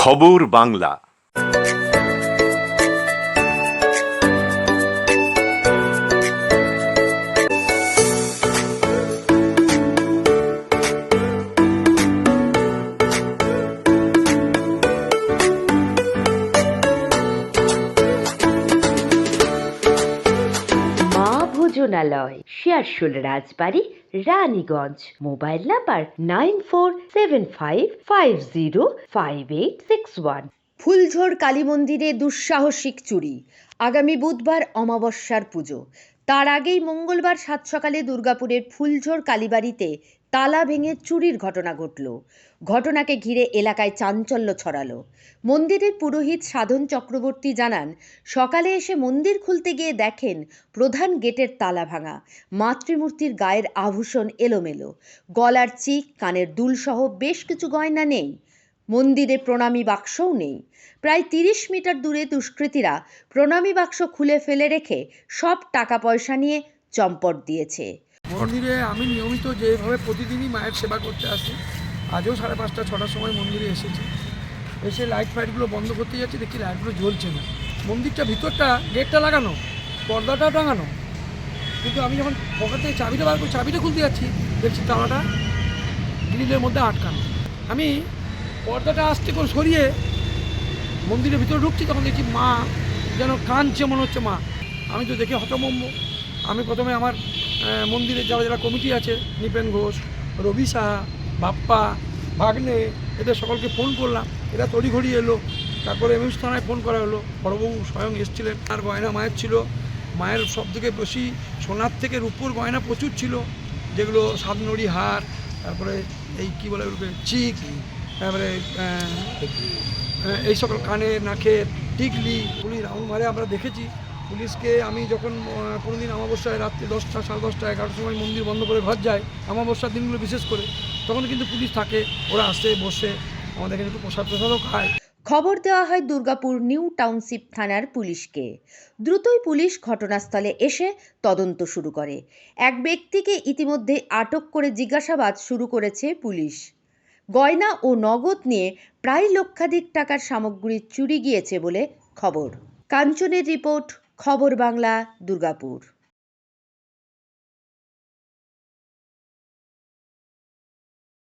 খবর বাংলা। ভোজনালয়, Searsole Rajbari, Raniganj. Mobile number 9475505861। Phuljhore Kali মন্দিরে দুঃসাহসিক চুরি। আগামী বুধবার অমাবস্যার পুজো, তার আগেই মঙ্গলবার সাত সকালে দুর্গাপুরের ফুলঝোর কালীবাড়িতে তালা ভেঙে চুরির ঘটনা ঘটল। ঘটনাকে ঘিরে এলাকায় চাঞ্চল্য ছড়ালো। মন্দিরের পুরোহিত সাধন চক্রবর্তী জানান, সকালে এসে মন্দির খুলতে গিয়ে দেখেন প্রধান গেটের তালা ভাঙা, মাতৃমূর্তির গায়ের আভূষণ এলোমেলো, গলার চিক, কানের দুলসহ বেশ কিছু গয়না নেই। মন্দিরে প্রণামী বাক্সও নেই। প্রায় 30 মিটার দূরে দুষ্কৃতীরা প্রণামী বাক্স খুলে ফেলে রেখে সব টাকা পয়সা নিয়ে চম্পট দিয়েছে। মন্দিরে আমি নিয়মিত যেভাবে প্রতিদিনই মায়ের সেবা করতে আসি, আজও 5:30 6টার সময় মন্দিরে এসেছি। এসে লাইট ফাইটগুলো বন্ধ করতে যাচ্ছি, দেখছি লাইটগুলো জ্বলছে না। মন্দিরটা ভিতরটা গেটটা লাগানো, পর্দাটাও টাঙানো, কিন্তু আমি যখন পকেট থেকে চাবিটা বার করে চাবিটা খুলতে যাচ্ছি, দেখছি তালাটা গ্রিলের মধ্যে আটকানো। আমি পর্দাটা আস্তে করে সরিয়ে মন্দিরের ভিতরে ঢুকছি, তখন দেখছি মা যেন কাঁদছে, মনে হচ্ছে মা। আমি তো দেখে হতভম্ব। আমি প্রথমে আমার মন্দিরের যারা কমিটি আছে, নিপেন ঘোষ, রবি সাহা, বাপ্পা, ভাগ্নে, এদের সকলকে ফোন করলাম। এরা তড়িঘড়ি এলো। তারপরে এমএস থানায় ফোন করা হলো, বড়বাবু স্বয়ং এসেছিলেন। আর গয়না মায়ের ছিল, মায়ের সব থেকে বেশি সোনার থেকে রূপোর গয়না প্রচুর ছিল, যেগুলো সাতনড়ি হার, তারপরে এই কী বলে চিক, তারপরে এই সকল কানের নাকের টিকলি। পুলিশ রাউন্ড মারে আমরা দেখেছি। পুলিশকে আমি যখন কোনোদিন অমাবস্যায় রাত্রি 10টা 10:30 11টার সময় মন্দির বন্ধ করে ঘর যায়, অমাবস্যার দিনগুলো বিশেষ করে, তখন কিন্তু পুলিশ থাকে, ওরা আসে বসে আমাদের এখানে একটু প্রসাদও খায়। খবর দেওয়া হয় দুর্গাপুর নিউ টাউনশিপ থানার পুলিশকে। দ্রুতই পুলিশ ঘটনাস্থলে এসে তদন্ত শুরু করে। এক ব্যক্তিকে ইতিমধ্যে আটক করে জিজ্ঞাসাবাদ শুরু করেছে পুলিশ। গয়না ও নগদ নিয়ে প্রায় লক্ষাধিক টাকার সামগ্রী চুরি গিয়েছে বলে খবর। কাঞ্চনের রিপোর্ট, খবর বাংলা, দুর্গাপুর।